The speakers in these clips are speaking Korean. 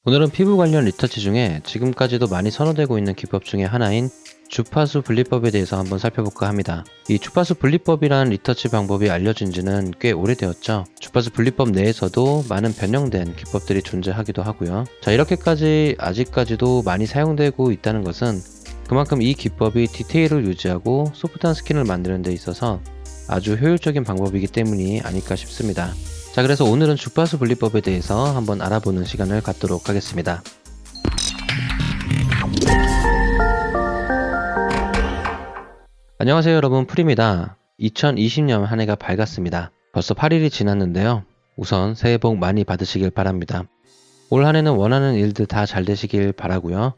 오늘은 피부 관련 리터치 중에 지금까지도 많이 선호되고 있는 기법 중에 하나인 주파수 분리법에 대해서 한번 살펴볼까 합니다. 이 주파수 분리법이란 리터치 방법이 알려진 지는 꽤 오래되었죠. 주파수 분리법 내에서도 많은 변형된 기법들이 존재하기도 하고요. 자, 이렇게까지 아직까지도 많이 사용되고 있다는 것은 그만큼 이 기법이 디테일을 유지하고 소프트한 스킨을 만드는 데 있어서 아주 효율적인 방법이기 때문이 아닐까 싶습니다. 자, 그래서 오늘은 주파수 분리법에 대해서 한번 알아보는 시간을 갖도록 하겠습니다. 안녕하세요, 여러분. 풀입니다. 2020년 한 해가 밝았습니다. 벌써 8일이 지났는데요. 우선 새해 복 많이 받으시길 바랍니다. 올 한 해는 원하는 일들 다 잘 되시길 바라고요.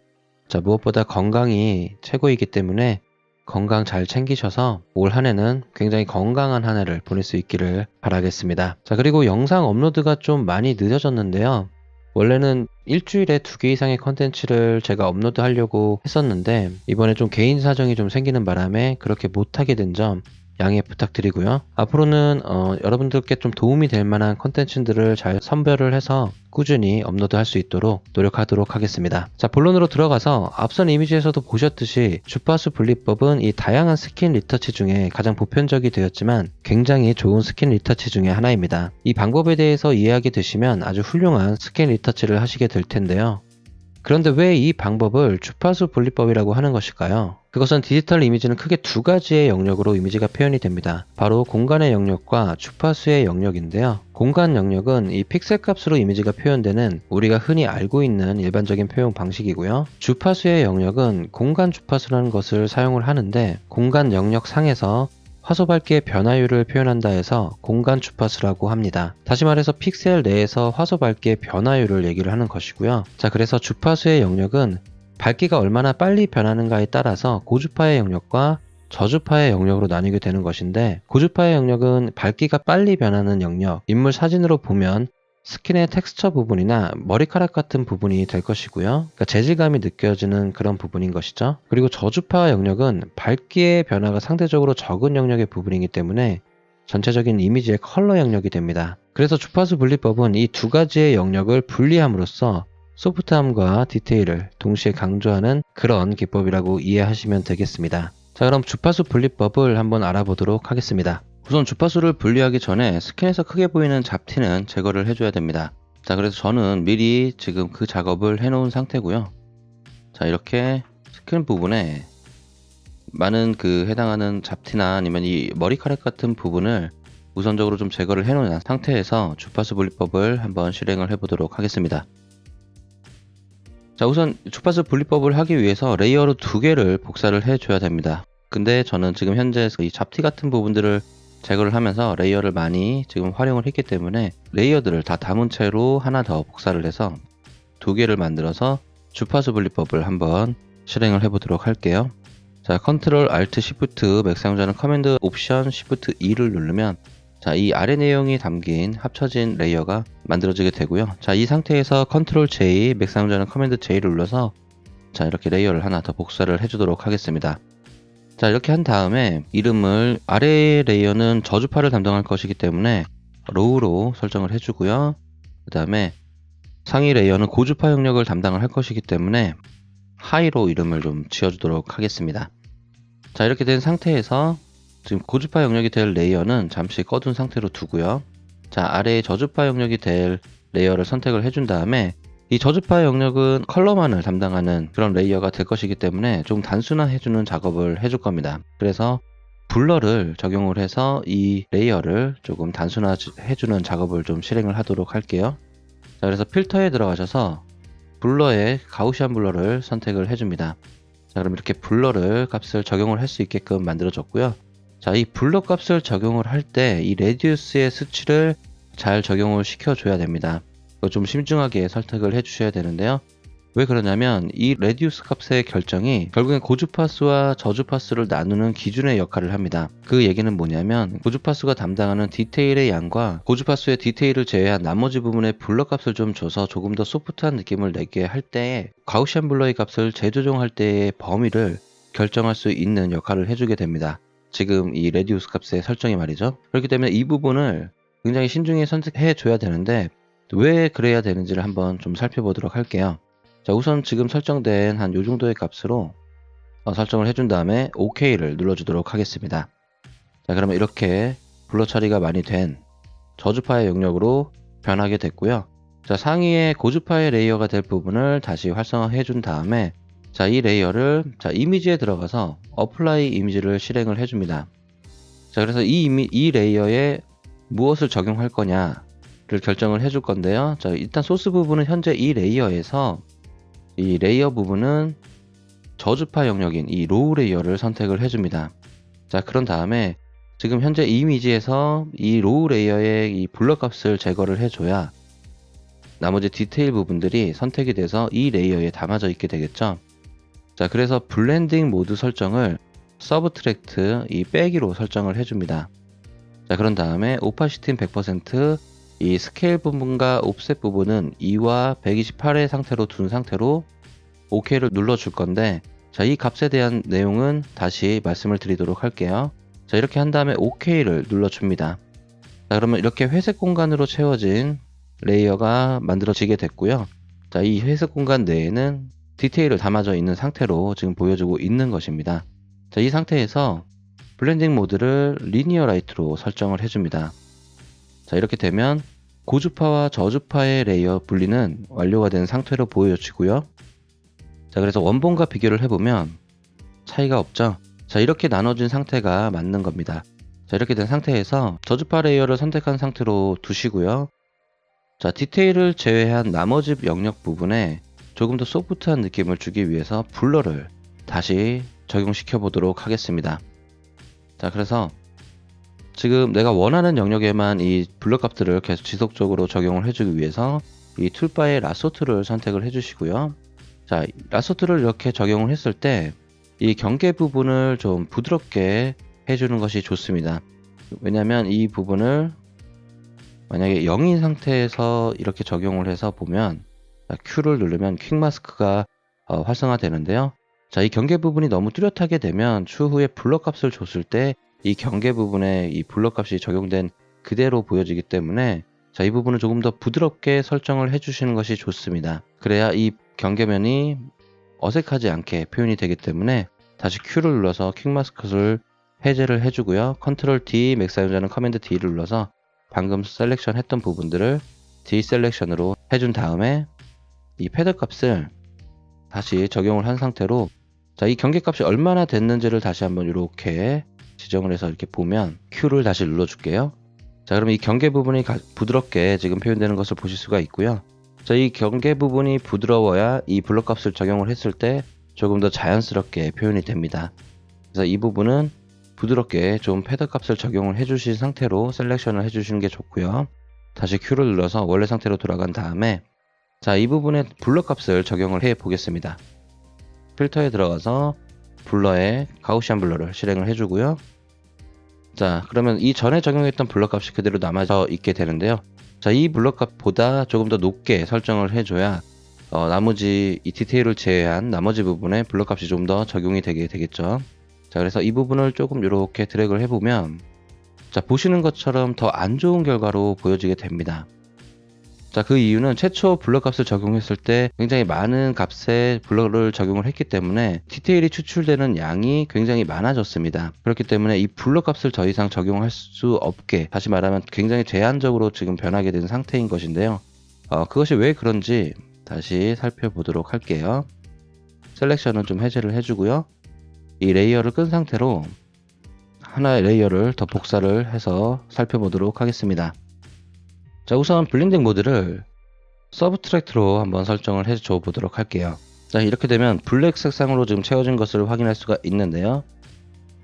자, 무엇보다 건강이 최고이기 때문에 건강 잘 챙기셔서 올 한 해는 굉장히 건강한 한 해를 보낼 수 있기를 바라겠습니다. 자, 그리고 영상 업로드가 좀 많이 늦어졌는데요. 원래는 일주일에 2개 이상의 컨텐츠를 제가 업로드 하려고 했었는데 이번에 좀 개인 사정이 좀 생기는 바람에 그렇게 못하게 된 점 양해 부탁드리고요. 앞으로는 여러분들께 좀 도움이 될 만한 컨텐츠들을 잘 선별을 해서 꾸준히 업로드할 수 있도록 노력하도록 하겠습니다. 자, 본론으로 들어가서 앞선 이미지에서도 보셨듯이 주파수 분리법은 이 다양한 스킨 리터치 중에 가장 보편적이 되었지만 굉장히 좋은 스킨 리터치 중에 하나입니다. 이 방법에 대해서 이해하게 되시면 아주 훌륭한 스킨 리터치를 하시게 될 텐데요. 그런데 왜 이 방법을 주파수 분리법이라고 하는 것일까요? 그것은 디지털 이미지는 크게 2가지의 영역으로 이미지가 표현이 됩니다. 바로 공간의 영역과 주파수의 영역인데요. 공간 영역은 이 픽셀 값으로 이미지가 표현되는 우리가 흔히 알고 있는 일반적인 표현 방식이고요. 주파수의 영역은 공간 주파수라는 것을 사용을 하는데 공간 영역 상에서 화소 밝기의 변화율을 표현한다 해서 공간 주파수라고 합니다. 다시 말해서 픽셀 내에서 화소 밝기의 변화율을 얘기를 하는 것이고요. 자, 그래서 주파수의 영역은 밝기가 얼마나 빨리 변하는가에 따라서 고주파의 영역과 저주파의 영역으로 나뉘게 되는 것인데, 고주파의 영역은 밝기가 빨리 변하는 영역, 인물 사진으로 보면 스킨의 텍스처 부분이나 머리카락 같은 부분이 될 것이고요. 그러니까 재질감이 느껴지는 그런 부분인 것이죠. 그리고 저주파 영역은 밝기의 변화가 상대적으로 적은 영역의 부분이기 때문에 전체적인 이미지의 컬러 영역이 됩니다. 그래서 주파수 분리법은 이 2가지의 영역을 분리함으로써 소프트함과 디테일을 동시에 강조하는 그런 기법이라고 이해하시면 되겠습니다. 자, 그럼 주파수 분리법을 한번 알아보도록 하겠습니다. 우선 주파수를 분리하기 전에 스킨에서 크게 보이는 잡티는 제거를 해줘야 됩니다. 자, 그래서 저는 미리 지금 그 작업을 해놓은 상태고요. 자, 이렇게 스킨 부분에 많은 해당하는 잡티나 아니면 이 머리카락 같은 부분을 우선적으로 좀 제거를 해놓은 상태에서 주파수 분리법을 한번 실행을 해보도록 하겠습니다. 자, 우선 주파수 분리법을 하기 위해서 레이어로 2개를 복사를 해줘야 됩니다. 근데 저는 지금 현재 이 잡티 같은 부분들을 제거를 하면서 레이어를 많이 지금 활용을 했기 때문에 레이어들을 다 담은 채로 하나 더 복사를 해서 2개를 만들어서 주파수 분리법을 한번 실행을 해보도록 할게요. 자, 컨트롤 알트 시프트 맥 사용자는 커맨드 옵션 시프트 E를 누르면 자, 이 아래 내용이 담긴 합쳐진 레이어가 만들어지게 되고요. 자, 이 상태에서 컨트롤 J 맥 사용자는 커맨드 J를 눌러서 자, 이렇게 레이어를 하나 더 복사를 해주도록 하겠습니다. 자, 이렇게 한 다음에 이름을 아래 레이어는 저주파를 담당할 것이기 때문에 로우로 설정을 해주고요. 그 다음에 상위 레이어는 고주파 영역을 담당을 할 것이기 때문에 하이로 이름을 좀 지어주도록 하겠습니다. 자, 이렇게 된 상태에서 지금 고주파 영역이 될 레이어는 잠시 꺼둔 상태로 두고요. 자, 아래에 저주파 영역이 될 레이어를 선택을 해준 다음에 이 저주파 영역은 컬러만을 담당하는 그런 레이어가 될 것이기 때문에 좀 단순화해주는 작업을 해줄 겁니다. 그래서 블러를 적용을 해서 이 레이어를 조금 단순화해주는 작업을 좀 실행을 하도록 할게요. 자, 그래서 필터에 들어가셔서 블러에 가우시안 블러를 선택을 해줍니다. 자, 그럼 이렇게 블러를 값을 적용을 할 수 있게끔 만들어졌고요. 자, 이 블러 값을 적용을 할 때 이 레디우스의 수치를 잘 적용을 시켜줘야 됩니다. 이거 좀 신중하게 선택을 해주셔야 되는데요. 왜 그러냐면 이 레디우스 값의 결정이 결국엔 고주파수와 저주파수를 나누는 기준의 역할을 합니다. 그 얘기는 뭐냐면 고주파수가 담당하는 디테일의 양과 고주파수의 디테일을 제외한 나머지 부분의 블러 값을 좀 줘서 조금 더 소프트한 느낌을 내게 할 때에 가우시안 블러의 값을 재조정할 때의 범위를 결정할 수 있는 역할을 해주게 됩니다. 지금 이 레디우스 값의 설정이 말이죠. 그렇기 때문에 이 부분을 굉장히 신중히 선택해 줘야 되는데 왜 그래야 되는지를 한번 좀 살펴보도록 할게요. 자, 우선 지금 설정된 한 요 정도의 값으로 설정을 해준 다음에 OK를 눌러주도록 하겠습니다. 자, 그러면 이렇게 블러 처리가 많이 된 저주파의 영역으로 변하게 됐고요. 자, 상위에 고주파의 레이어가 될 부분을 다시 활성화해 준 다음에 자, 이 레이어를 이미지에 들어가서 어플라이 이미지를 실행을 해줍니다. 자, 그래서 이 레이어에 무엇을 적용할 거냐를 결정을 해줄 건데요. 자, 일단 소스 부분은 현재 이 레이어에서 이 레이어 부분은 저주파 영역인 이 로우 레이어를 선택을 해줍니다. 자, 그런 다음에 지금 현재 이미지에서 이 로우 레이어의 이 블러 값을 제거를 해줘야 나머지 디테일 부분들이 선택이 돼서 이 레이어에 담아져 있게 되겠죠. 자, 그래서 블렌딩 모드 설정을 서브트랙트 이 빼기로 설정을 해줍니다. 자, 그런 다음에 오파시티는 100%, 이 스케일 부분과 옵셋 부분은 2와 128의 상태로 둔 상태로 OK를 눌러줄 건데, 자, 이 값에 대한 내용은 다시 말씀을 드리도록 할게요. 자, 이렇게 한 다음에 OK를 눌러줍니다. 자, 그러면 이렇게 회색 공간으로 채워진 레이어가 만들어지게 됐고요. 자, 이 회색 공간 내에는 디테일을 담아져 있는 상태로 지금 보여주고 있는 것입니다. 자, 이 상태에서 블렌딩 모드를 리니어 라이트로 설정을 해줍니다. 자, 이렇게 되면 고주파와 저주파의 레이어 분리는 완료가 된 상태로 보여지고요. 자, 그래서 원본과 비교를 해보면 차이가 없죠. 자, 이렇게 나눠진 상태가 맞는 겁니다. 자, 이렇게 된 상태에서 저주파 레이어를 선택한 상태로 두시고요. 자, 디테일을 제외한 나머지 영역 부분에 조금 더 소프트한 느낌을 주기 위해서 블러를 다시 적용시켜 보도록 하겠습니다. 자, 그래서 지금 내가 원하는 영역에만 이 블러 값들을 계속 지속적으로 적용을 해주기 위해서 이 툴바의 라소 툴을 선택을 해주시고요. 자, 라소 툴을 이렇게 적용을 했을 때 이 경계 부분을 좀 부드럽게 해주는 것이 좋습니다. 왜냐하면 이 부분을 만약에 0인 상태에서 이렇게 적용을 해서 보면 Q를 누르면 퀵 마스크가 활성화되는데요. 자, 이 경계 부분이 너무 뚜렷하게 되면 추후에 블러 값을 줬을 때 이 경계 부분에 이 블러 값이 적용된 그대로 보여지기 때문에 자, 이 부분을 조금 더 부드럽게 설정을 해주시는 것이 좋습니다. 그래야 이 경계면이 어색하지 않게 표현이 되기 때문에 다시 Q를 눌러서 퀵 마스크를 해제를 해주고요. 컨트롤 D, 맥 사용자는 커맨드 D를 눌러서 방금 셀렉션 했던 부분들을 디셀렉션으로 해준 다음에 이 패드 값을 다시 적용을 한 상태로 자, 이 경계 값이 얼마나 됐는지를 다시 한번 이렇게 지정을 해서 이렇게 보면 Q를 다시 눌러줄게요. 자, 그럼 이 경계 부분이 부드럽게 지금 표현되는 것을 보실 수가 있고요. 자, 이 경계 부분이 부드러워야 이 블러 값을 적용을 했을 때 조금 더 자연스럽게 표현이 됩니다. 그래서 이 부분은 부드럽게 좀 패드 값을 적용을 해주신 상태로 셀렉션을 해주시는 게 좋고요. 다시 Q를 눌러서 원래 상태로 돌아간 다음에 자, 이 부분에 블러 값을 적용을 해 보겠습니다. 필터에 들어가서 블러에 가우시안 블러를 실행을 해주고요. 자, 그러면 이 전에 적용했던 블러 값이 그대로 남아져 있게 되는데요. 자, 이 블러 값보다 조금 더 높게 설정을 해줘야 나머지 이 디테일을 제외한 나머지 부분에 블러 값이 좀 더 적용이 되게 되겠죠. 자, 그래서 이 부분을 조금 이렇게 드래그를 해보면 자, 보시는 것처럼 더 안 좋은 결과로 보여지게 됩니다. 자, 그 이유는 최초 블러 값을 적용했을 때 굉장히 많은 값의 블러를 적용을 했기 때문에 디테일이 추출되는 양이 굉장히 많아졌습니다. 그렇기 때문에 이 블러 값을 더 이상 적용할 수 없게, 다시 말하면 굉장히 제한적으로 지금 변하게 된 상태인 것인데요. 그것이 왜 그런지 다시 살펴보도록 할게요. 셀렉션은 좀 해제를 해주고요. 이 레이어를 끈 상태로 하나의 레이어를 더 복사를 해서 살펴보도록 하겠습니다. 자, 우선 블렌딩 모드를 서브트랙트로 한번 설정을 해줘 보도록 할게요. 자, 이렇게 되면 블랙 색상으로 지금 채워진 것을 확인할 수가 있는데요.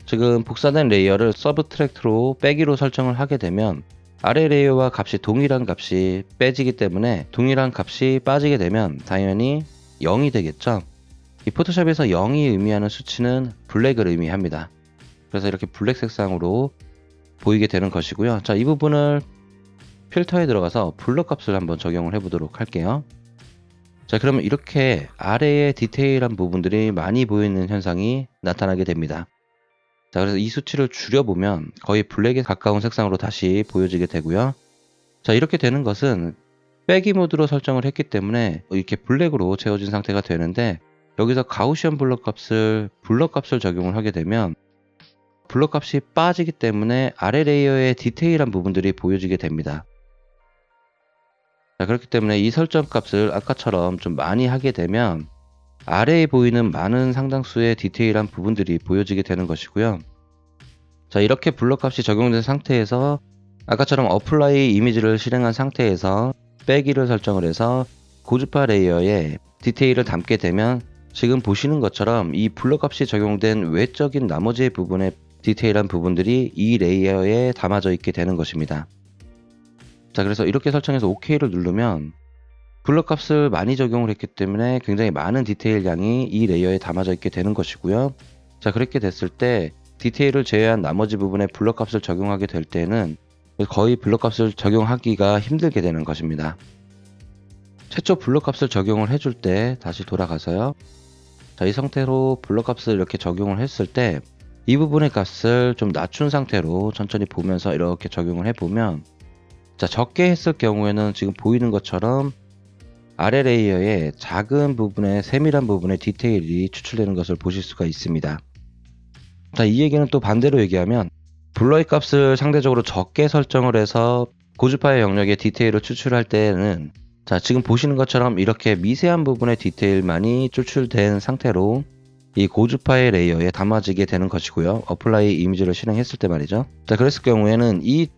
지금 복사된 레이어를 서브트랙트로 빼기로 설정을 하게 되면 아래 레이어와 값이 동일한 값이 빼지기 때문에 동일한 값이 빠지게 되면 당연히 0이 되겠죠. 이 포토샵에서 0이 의미하는 수치는 블랙을 의미합니다. 그래서 이렇게 블랙 색상으로 보이게 되는 것이고요. 자, 이 부분을 필터에 들어가서 블러 값을 한번 적용을 해보도록 할게요. 자, 그러면 이렇게 아래에 디테일한 부분들이 많이 보이는 현상이 나타나게 됩니다. 자, 그래서 이 수치를 줄여보면 거의 블랙에 가까운 색상으로 다시 보여지게 되고요. 자, 이렇게 되는 것은 빼기 모드로 설정을 했기 때문에 이렇게 블랙으로 채워진 상태가 되는데, 여기서 가우시안 블럭 값을 적용을 하게 되면 블럭 값이 빠지기 때문에 아래 레이어의 디테일한 부분들이 보여지게 됩니다. 자, 그렇기 때문에 이 설정 값을 아까처럼 좀 많이 하게 되면 아래에 보이는 많은 상당수의 디테일한 부분들이 보여지게 되는 것이고요. 자, 이렇게 블럭 값이 적용된 상태에서 아까처럼 어플라이 이미지를 실행한 상태에서 빼기를 설정을 해서 고주파 레이어에 디테일을 담게 되면 지금 보시는 것처럼 이 블럭 값이 적용된 외적인 나머지 부분의 디테일한 부분들이 이 레이어에 담아져 있게 되는 것입니다. 자, 그래서 이렇게 설정해서 OK를 누르면 블럭 값을 많이 적용을 했기 때문에 굉장히 많은 디테일 양이 이 레이어에 담아져 있게 되는 것이고요. 자, 그렇게 됐을 때 디테일을 제외한 나머지 부분에 블럭 값을 적용하게 될 때는 거의 블럭 값을 적용하기가 힘들게 되는 것입니다. 최초 블럭 값을 적용을 해줄 때 다시 돌아가서요. 자, 이 상태로 블럭 값을 이렇게 적용을 했을 때 이 부분의 값을 좀 낮춘 상태로 천천히 보면서 이렇게 적용을 해보면, 자, 적게 했을 경우에는 지금 보이는 것처럼 아래 레이어의 작은 부분에 세밀한 부분의 디테일이 추출되는 것을 보실 수가 있습니다. 자, 이 얘기는 또 반대로 얘기하면 블러의 값을 상대적으로 적게 설정을 해서 고주파의 영역의 디테일을 추출할 때는, 자, 지금 보시는 것처럼 이렇게 미세한 부분의 디테일만이 추출된 상태로 이 고주파의 레이어에 담아지게 되는 것이고요. 어플라이 이미지를 실행했을 때 말이죠. 자, 그랬을 경우에는 이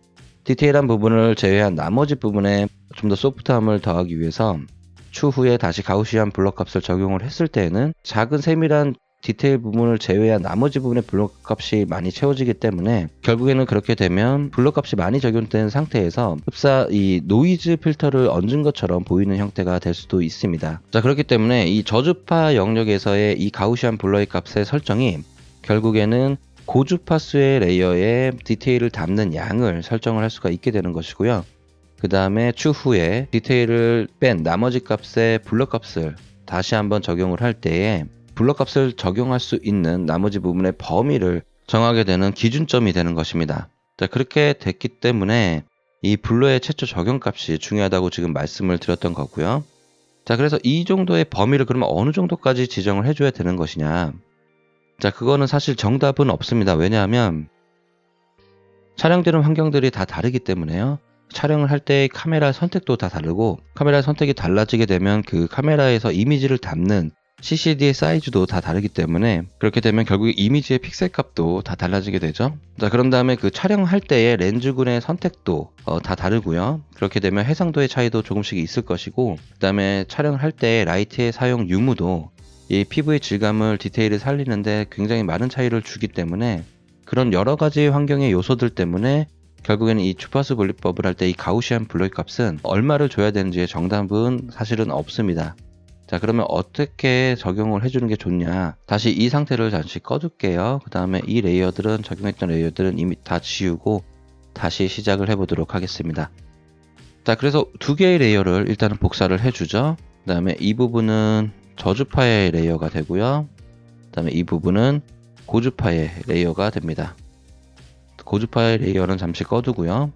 디테일한 부분을 제외한 나머지 부분에 좀 더 소프트함을 더하기 위해서 추후에 다시 가우시안 블럭 값을 적용을 했을 때에는 작은 세밀한 디테일 부분을 제외한 나머지 부분의 블럭 값이 많이 채워지기 때문에 결국에는 그렇게 되면 블럭 값이 많이 적용된 상태에서 흡사 이 노이즈 필터를 얹은 것처럼 보이는 형태가 될 수도 있습니다. 자, 그렇기 때문에 이 저주파 영역에서의 이 가우시안 블럭 값의 설정이 결국에는 고주파수의 레이어에 디테일을 담는 양을 설정을 할 수가 있게 되는 것이고요. 그 다음에 추후에 디테일을 뺀 나머지 값의 블럭 값을 다시 한번 적용을 할 때에 블럭 값을 적용할 수 있는 나머지 부분의 범위를 정하게 되는 기준점이 되는 것입니다. 자, 그렇게 됐기 때문에 이 블러의 최초 적용 값이 중요하다고 지금 말씀을 드렸던 거고요. 자, 그래서 이 정도의 범위를 그러면 어느 정도까지 지정을 해줘야 되는 것이냐? 자, 그거는 사실 정답은 없습니다. 왜냐하면 촬영되는 환경들이 다 다르기 때문에요. 촬영을 할 때 카메라 선택도 다 다르고, 카메라 선택이 달라지게 되면 그 카메라에서 이미지를 담는 CCD의 사이즈도 다 다르기 때문에 그렇게 되면 결국 이미지의 픽셀 값도 다 달라지게 되죠. 자, 그런 다음에 그 촬영할 때의 렌즈군의 선택도 다 다르고요. 그렇게 되면 해상도의 차이도 조금씩 있을 것이고, 그 다음에 촬영을 할 때 라이트의 사용 유무도 이 피부의 질감을 디테일을 살리는데 굉장히 많은 차이를 주기 때문에 그런 여러 가지 환경의 요소들 때문에 결국에는 이 주파수 분리법을 할 때 이 가우시안 블럭 값은 얼마를 줘야 되는지의 정답은 사실은 없습니다. 자, 그러면 어떻게 적용을 해주는 게 좋냐? 다시 이 상태를 잠시 꺼둘게요. 그 다음에 이 레이어들은, 적용했던 레이어들은 이미 다 지우고 다시 시작을 해보도록 하겠습니다. 자, 그래서 두 개의 레이어를 일단은 복사를 해주죠. 그 다음에 이 부분은 저주파의 레이어가 되고요. 그 다음에 이 부분은 고주파의 레이어가 됩니다. 고주파의 레이어는 잠시 꺼두고요.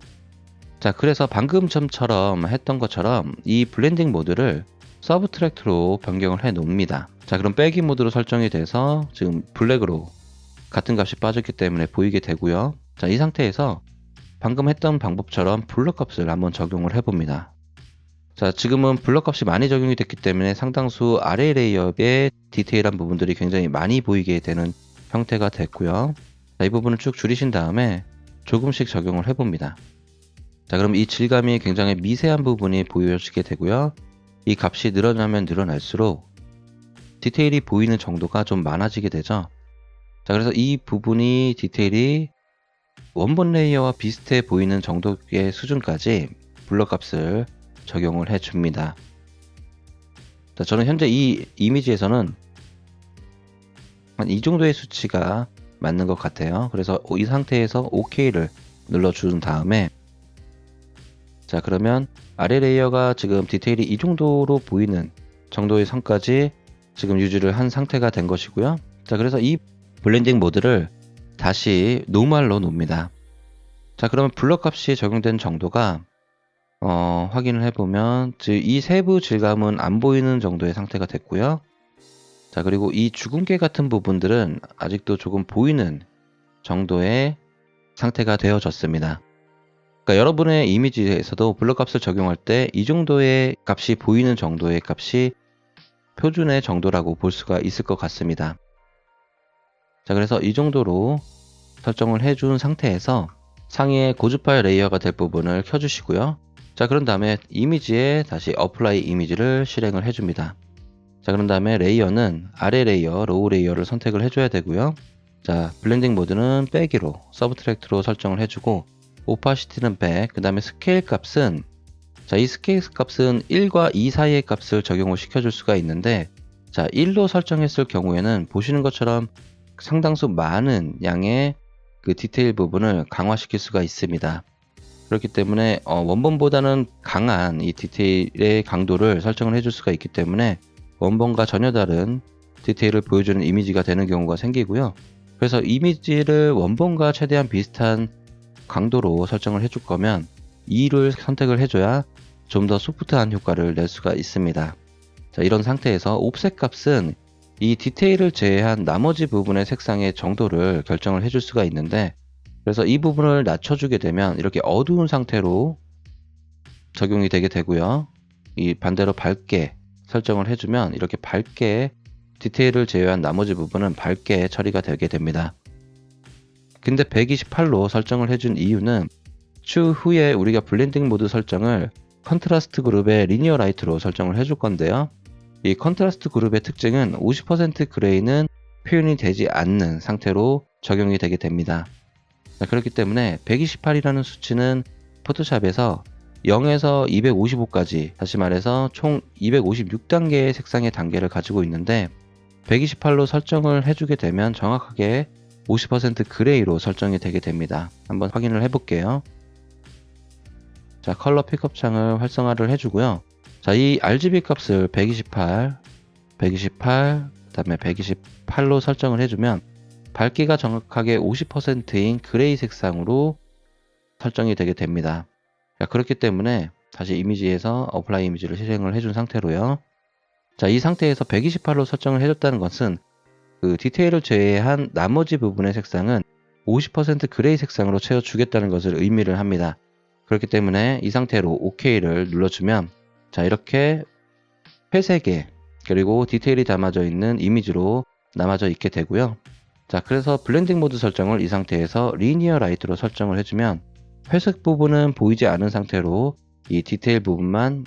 자, 그래서 방금처럼 했던 것처럼 이 블렌딩 모드를 서브트랙트로 변경을 해 놓습니다. 자, 그럼 빼기 모드로 설정이 돼서 지금 블랙으로 같은 값이 빠졌기 때문에 보이게 되고요. 자, 이 상태에서 방금 했던 방법처럼 블럭 값을 한번 적용을 해봅니다. 자, 지금은 블럭 값이 많이 적용이 됐기 때문에 상당수 아래 레이어의 디테일한 부분들이 굉장히 많이 보이게 되는 형태가 됐고요. 자, 이 부분을 쭉 줄이신 다음에 조금씩 적용을 해봅니다. 자, 그럼 이 질감이 굉장히 미세한 부분이 보여지게 되고요. 이 값이 늘어나면 늘어날수록 디테일이 보이는 정도가 좀 많아지게 되죠. 자, 그래서 이 부분이 디테일이 원본 레이어와 비슷해 보이는 정도의 수준까지 블럭 값을 적용을 해줍니다. 자, 저는 현재 이 이미지에서는 한 이 정도의 수치가 맞는 것 같아요. 그래서 이 상태에서 OK를 눌러준 다음에, 자, 그러면 아래 레이어가 지금 디테일이 이 정도로 보이는 정도의 선까지 지금 유지를 한 상태가 된 것이고요. 자, 그래서 이 블렌딩 모드를 다시 노멀로 놓습니다. 자, 그러면 블럭 값이 적용된 정도가 확인을 해보면 이 세부 질감은 안 보이는 정도의 상태가 됐고요. 자, 그리고 이 주근깨 같은 부분들은 아직도 조금 보이는 정도의 상태가 되어졌습니다. 그러니까 여러분의 이미지에서도 블러 값을 적용할 때 이 정도의 값이 보이는 정도의 값이 표준의 정도라고 볼 수가 있을 것 같습니다. 자, 그래서 이 정도로 설정을 해준 상태에서 상위에 고주파 레이어가 될 부분을 켜주시고요. 자, 그런 다음에 이미지에 다시 어플라이 이미지를 실행을 해줍니다. 자, 그런 다음에 레이어는 아래 레이어, 로우 레이어를 선택을 해줘야 되고요. 자, 블렌딩 모드는 빼기로, 서브트랙트로 설정을 해주고, 오파시티는 100, 그 다음에 스케일 값은, 자, 이 스케일 값은 1과 2 사이의 값을 적용을 시켜줄 수가 있는데, 자, 1로 설정했을 경우에는 보시는 것처럼 상당수 많은 양의 그 디테일 부분을 강화시킬 수가 있습니다. 그렇기 때문에 원본보다는 강한 이 디테일의 강도를 설정을 해줄 수가 있기 때문에 원본과 전혀 다른 디테일을 보여주는 이미지가 되는 경우가 생기고요. 그래서 이미지를 원본과 최대한 비슷한 강도로 설정을 해줄 거면 2를 선택을 해줘야 좀 더 소프트한 효과를 낼 수가 있습니다. 자, 이런 상태에서 옵셋 값은 이 디테일을 제외한 나머지 부분의 색상의 정도를 결정을 해줄 수가 있는데, 그래서 이 부분을 낮춰주게 되면 이렇게 어두운 상태로 적용이 되게 되고요. 이 반대로 밝게 설정을 해주면 이렇게 밝게 디테일을 제외한 나머지 부분은 밝게 처리가 되게 됩니다. 근데 128로 설정을 해준 이유는 추후에 우리가 블렌딩 모드 설정을 컨트라스트 그룹의 리니어 라이트로 설정을 해줄 건데요. 이 컨트라스트 그룹의 특징은 50% 그레이는 표현이 되지 않는 상태로 적용이 되게 됩니다. 자, 그렇기 때문에 128이라는 수치는 포토샵에서 0에서 255까지, 다시 말해서 총 256단계의 색상의 단계를 가지고 있는데 128로 설정을 해주게 되면 정확하게 50% 그레이로 설정이 되게 됩니다. 한번 확인을 해볼게요. 자, 컬러 픽업 창을 활성화를 해주고요. 자, 이 RGB 값을 128, 그 다음에 128로 설정을 해주면 밝기가 정확하게 50%인 그레이 색상으로 설정이 되게 됩니다. 자, 그렇기 때문에 다시 이미지에서 어플라이 이미지를 실행을 해준 상태로요. 자, 이 상태에서 128로 설정을 해줬다는 것은 그 디테일을 제외한 나머지 부분의 색상은 50% 그레이 색상으로 채워주겠다는 것을 의미를 합니다. 그렇기 때문에 이 상태로 OK를 눌러주면, 자, 이렇게 회색에 그리고 디테일이 담아져 있는 이미지로 남아져 있게 되고요. 자, 그래서 블렌딩 모드 설정을 이 상태에서 리니어 라이트로 설정을 해주면 회색 부분은 보이지 않은 상태로 이 디테일 부분만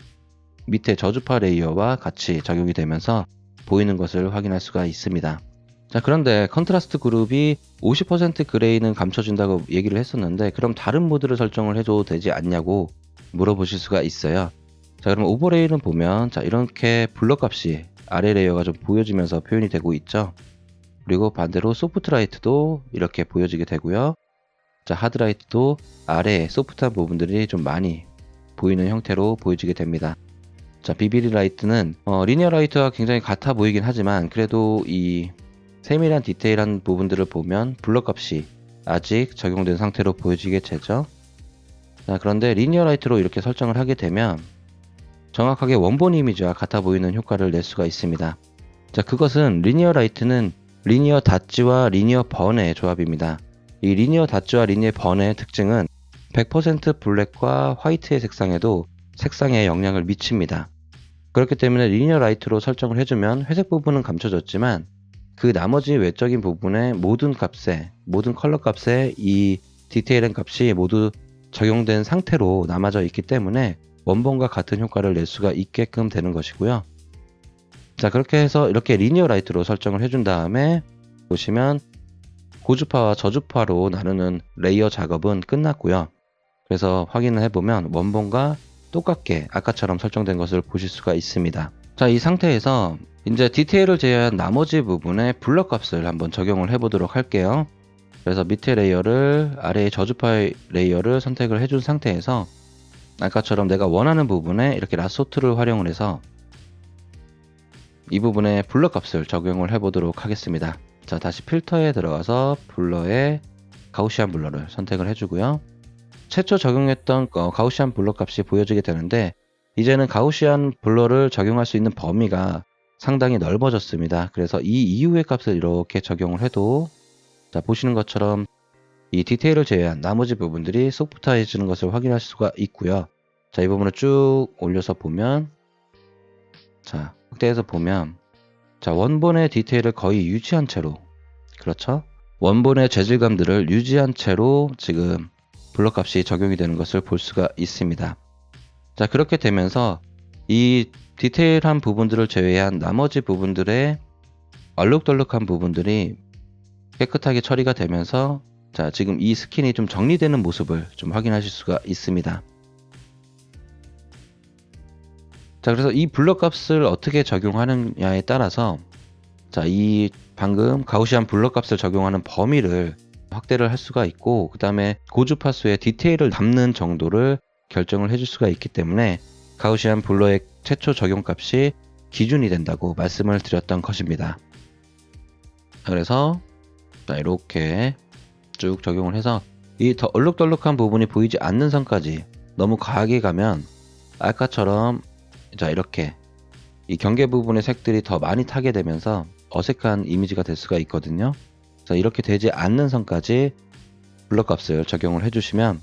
밑에 저주파 레이어와 같이 적용이 되면서 보이는 것을 확인할 수가 있습니다. 자, 그런데 컨트라스트 그룹이 50% 그레이는 감춰준다고 얘기를 했었는데, 그럼 다른 모드를 설정을 해줘도 되지 않냐고 물어보실 수가 있어요. 자, 그럼 오버레이는 보면, 자, 이렇게 블러 값이 아래 레이어가 좀 보여지면서 표현이 되고 있죠. 그리고 반대로 소프트라이트도 이렇게 보여지게 되고요. 자, 하드라이트도 아래에 소프트한 부분들이 좀 많이 보이는 형태로 보여지게 됩니다. 자, 비비리 라이트는 리니어 라이트와 굉장히 같아 보이긴 하지만 그래도 이 세밀한 디테일한 부분들을 보면 블러 값이 아직 적용된 상태로 보여지게 되죠. 자, 그런데 리니어 라이트로 이렇게 설정을 하게 되면 정확하게 원본 이미지와 같아 보이는 효과를 낼 수가 있습니다. 자, 그것은 리니어 라이트는 리니어 닷지와 리니어 번의 조합입니다. 이 리니어 닷지와 리니어 번의 특징은 100% 블랙과 화이트의 색상에도 색상에 영향을 미칩니다. 그렇기 때문에 리니어 라이트로 설정을 해주면 회색 부분은 감춰졌지만 그 나머지 외적인 부분의 모든 값에, 모든 컬러 값에 이 디테일한 값이 모두 적용된 상태로 남아져 있기 때문에 원본과 같은 효과를 낼 수가 있게끔 되는 것이고요. 자, 그렇게 해서 이렇게 리니어 라이트로 설정을 해준 다음에 보시면 고주파와 저주파로 나누는 레이어 작업은 끝났고요. 그래서 확인을 해보면 원본과 똑같게 아까처럼 설정된 것을 보실 수가 있습니다. 자, 이 상태에서 이제 디테일을 제외한 나머지 부분에 블러 값을 한번 적용을 해보도록 할게요. 그래서 밑에 레이어를, 아래의 저주파 레이어를 선택을 해준 상태에서 아까처럼 내가 원하는 부분에 이렇게 라소트를 활용을 해서 이 부분에 블러 값을 적용을 해보도록 하겠습니다. 자, 다시 필터에 들어가서 블러에 가우시안 블러를 선택을 해주고요. 최초 적용했던 가우시안 블러 값이 보여지게 되는데, 이제는 가우시안 블러를 적용할 수 있는 범위가 상당히 넓어졌습니다. 그래서 이 이후의 값을 이렇게 적용을 해도, 자, 보시는 것처럼 이 디테일을 제외한 나머지 부분들이 소프트해지는 것을 확인할 수가 있고요. 자, 이 부분을 쭉 올려서 보면, 자, 확대해서 보면, 자, 원본의 디테일을 거의 유지한 채로, 그렇죠? 원본의 재질감들을 유지한 채로 지금 블러 값이 적용이 되는 것을 볼 수가 있습니다. 자, 그렇게 되면서 이 디테일한 부분들을 제외한 나머지 부분들의 얼룩덜룩한 부분들이 깨끗하게 처리가 되면서, 자, 지금 이 스킨이 좀 정리되는 모습을 좀 확인하실 수가 있습니다. 자, 그래서 이 블러 값을 어떻게 적용하느냐에 따라서, 자, 이 방금 가우시안 블러 값을 적용하는 범위를 확대를 할 수가 있고, 그 다음에 고주파수의 디테일을 담는 정도를 결정을 해줄 수가 있기 때문에 가우시안 블러의 최초 적용 값이 기준이 된다고 말씀을 드렸던 것입니다. 그래서 자, 이렇게 쭉 적용을 해서 이 더 얼룩덜룩한 부분이 보이지 않는 선까지 너무 과하게 가면 아까처럼, 자, 이렇게 이 경계 부분의 색들이 더 많이 타게 되면서 어색한 이미지가 될 수가 있거든요. 자, 이렇게 되지 않는 선까지 블러 값을 적용을 해주시면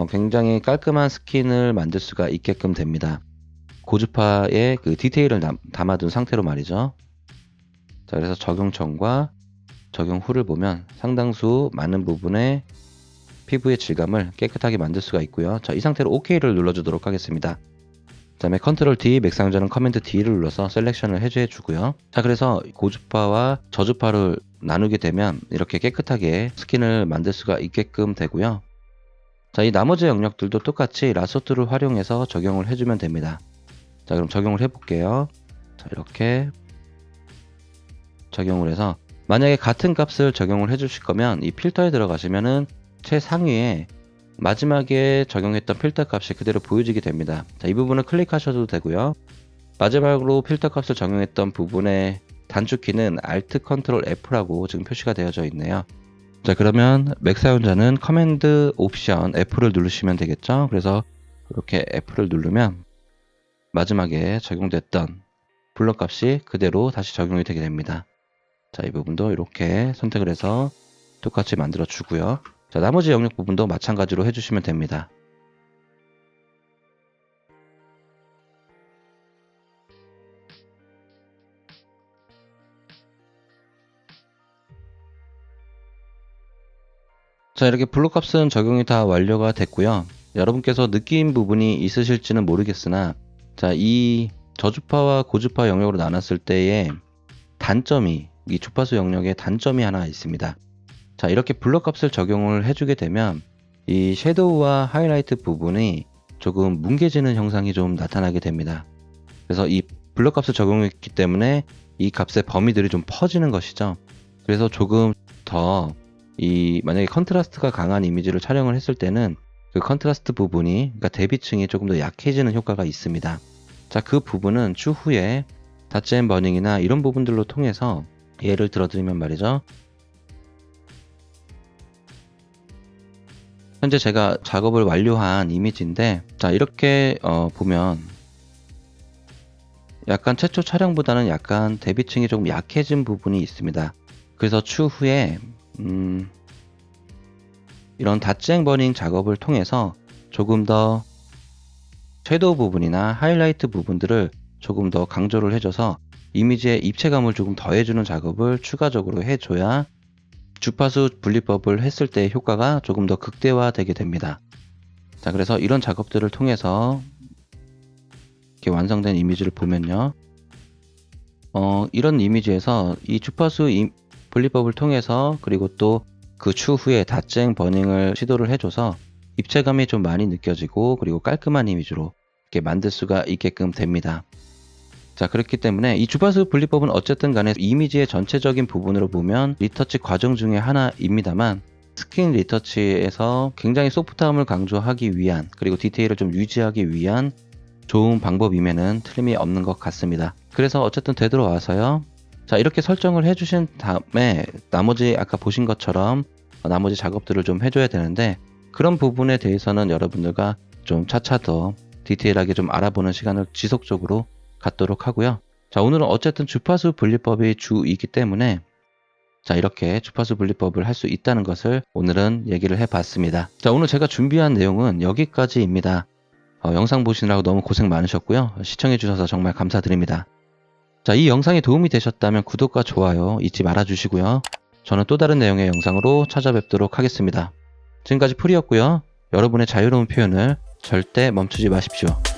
굉장히 깔끔한 스킨을 만들 수가 있게끔 됩니다. 고주파의 그 디테일을 담아둔 상태로 말이죠. 자, 그래서 적용 전과 적용 후를 보면 상당수 많은 부분의 피부의 질감을 깨끗하게 만들 수가 있고요. 자, 이 상태로 OK를 눌러주도록 하겠습니다. 그 다음에 컨트롤 D, 맥사용자는 커맨드 D를 눌러서 셀렉션을 해제 주고요. 자, 그래서 고주파와 저주파를 나누게 되면 이렇게 깨끗하게 스킨을 만들 수가 있게끔 되고요. 자, 이 나머지 영역들도 똑같이 라소트를 활용해서 적용을 해주면 됩니다. 자, 그럼 적용을 해볼게요. 자, 이렇게 적용을 해서 만약에 같은 값을 적용을 해주실 거면 이 필터에 들어가시면은 최상위에 마지막에 적용했던 필터 값이 그대로 보여지게 됩니다. 자, 이 부분을 클릭하셔도 되고요. 마지막으로 필터 값을 적용했던 부분의 단축키는 Alt Ctrl F라고 지금 표시가 되어져 있네요. 자, 그러면 맥 사용자는 커맨드 옵션 F를 누르시면 되겠죠. 그래서 이렇게 F를 누르면 마지막에 적용됐던 블러 값이 그대로 다시 적용이 되게 됩니다. 자, 이 부분도 이렇게 선택을 해서 똑같이 만들어 주고요. 자, 나머지 영역 부분도 마찬가지로 해주시면 됩니다. 자, 이렇게 블러 값은 적용이 다 완료가 됐고요. 여러분께서 느낀 부분이 있으실지는 모르겠으나, 자, 이 저주파와 고주파 영역으로 나눴을 때의 단점이, 이 주파수 영역의 단점이 하나 있습니다. 자, 이렇게 블러 값을 적용을 해주게 되면 이 섀도우와 하이라이트 부분이 조금 뭉개지는 현상이 좀 나타나게 됩니다. 그래서 이 블러 값을 적용했기 때문에 이 값의 범위들이 좀 퍼지는 것이죠. 그래서 조금 더 만약에 컨트라스트가 강한 이미지를 촬영을 했을 때는 그 컨트라스트 부분이, 그러니까 대비층이 조금 더 약해지는 효과가 있습니다. 자, 그 부분은 추후에 다치 앤 버닝이나 이런 부분들로 통해서 예를 들어드리면 말이죠. 현재 제가 작업을 완료한 이미지인데, 자, 이렇게 보면 약간 최초 촬영보다는 약간 대비층이 조금 약해진 부분이 있습니다. 그래서 추후에 이런 다치 앤 버닝 작업을 통해서 조금 더 섀도우 부분이나 하이라이트 부분들을 조금 더 강조를 해줘서 이미지의 입체감을 조금 더해주는 작업을 추가적으로 해줘야 주파수 분리법을 했을 때의 효과가 조금 더 극대화되게 됩니다. 자, 그래서 이런 작업들을 통해서 이렇게 완성된 이미지를 보면요. 이런 이미지에서 이 주파수 분리법을 통해서, 그리고 또 그 추후에 다치 앤 버닝을 시도를 해줘서 입체감이 좀 많이 느껴지고, 그리고 깔끔한 이미지로 이렇게 만들 수가 있게끔 됩니다. 자, 그렇기 때문에 이 주파수 분리법은 어쨌든 간에 이미지의 전체적인 부분으로 보면 리터치 과정 중에 하나입니다만, 스킨 리터치에서 굉장히 소프트함을 강조하기 위한, 그리고 디테일을 좀 유지하기 위한 좋은 방법임에는 틀림이 없는 것 같습니다. 그래서 어쨌든 되돌아와서요. 자, 이렇게 설정을 해주신 다음에 나머지 아까 보신 것처럼 나머지 작업들을 좀 해줘야 되는데, 그런 부분에 대해서는 여러분들과 좀 차차 더 디테일하게 좀 알아보는 시간을 지속적으로 갖도록 하고요. 자, 오늘은 어쨌든 주파수 분리법이 주이기 때문에 자, 이렇게 주파수 분리법을 할 수 있다는 것을 오늘은 얘기를 해봤습니다. 자, 오늘 제가 준비한 내용은 여기까지입니다. 영상 보시느라고 너무 고생 많으셨고요. 시청해주셔서 정말 감사드립니다. 자, 이 영상이 도움이 되셨다면 구독과 좋아요 잊지 말아주시고요. 저는 또 다른 내용의 영상으로 찾아뵙도록 하겠습니다. 지금까지 풀이었고요. 여러분의 자유로운 표현을 절대 멈추지 마십시오.